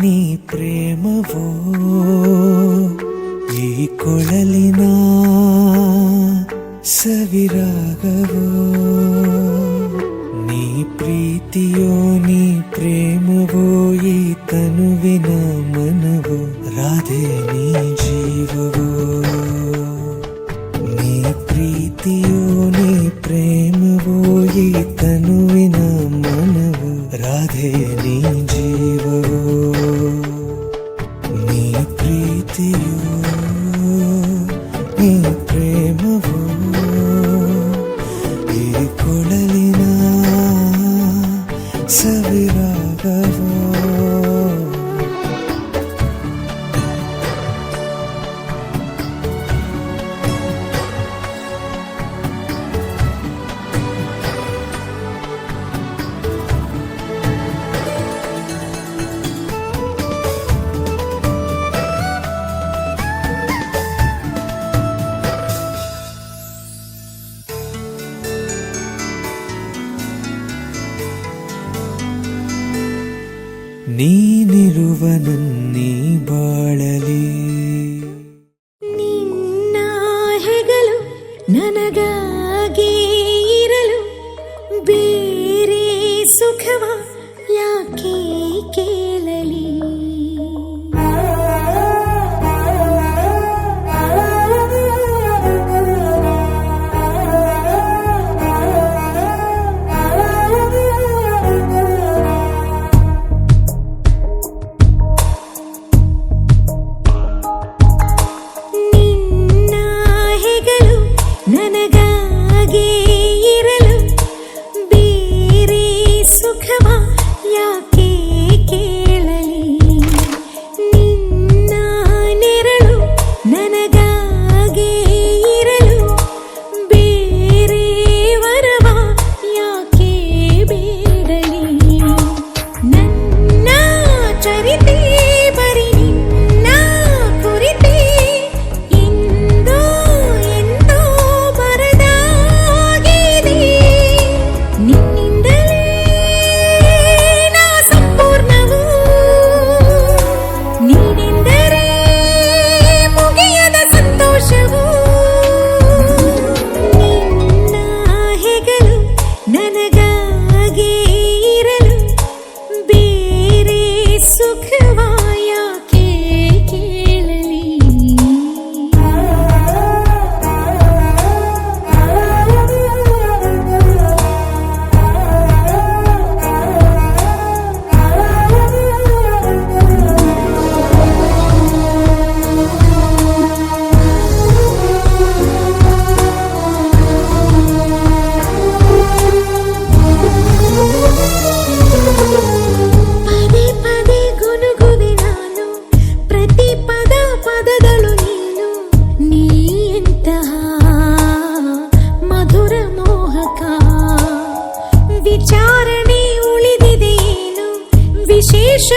ನೀ ಪ್ರೇಮವೋ ಈ ಕೊಳಲಿನ ಸವಿರಾಗವೋ ನೀ ಪ್ರೀತಿಯೋ ನೀ ಪ್ರೇಮವೋ ಈ ತನುವಿನ ಮನವೋ ರಾಧೆ ನೀ ಜೀವವೋ ನೀ ಪ್ರೀತಿಯೋ ನೀ ಪ್ರೇಮವೋ ಈ ತನುವಿನ ಮನವೋ ರಾಧೆ ನೀ ಜೀವವೋ ನೀ ಪ್ರೀತಿಯೋ ನೀ ಪ್ರೇಮವೋ ಈ ಕೊಳಲಿನ ಸವಿರಾಗವೋ ನೀನಿರುವ ನನ್ನೀ ಬಾಳಲಿ ನಿನ್ನ ಹೆಗಲು ನನಗಾಗಿ ಇರಲು ಬೇರೆ ಸುಖವ ಯಾಕೆ ಕೇಳಲಿ ನನಗಾಗಿ ಇರಲು ಬೇರೆ ಸುಖವ ಯಾಕೆ ಕೇಳಲಿ ನಿನ್ನ ನೆರಳು ನನಗಾಗಿ ಇರಲು ಬೇರೆ ವರವ ಯಾಕೆ ಬೇಡಲಿ ನನ್ನ ಚರಿತೆ ಬರಿ ನಿನ್ನ ಕುರಿತೆ ನನಗಾಗಿ ಇರಲು ಬೇರೆ ಸುಖವ ಯಾಕೆ ಕೇಳಲಿ ವಿಚಾರಣೆ ಉಳಿದಿದೆಯೇನು ವಿಶೇಷ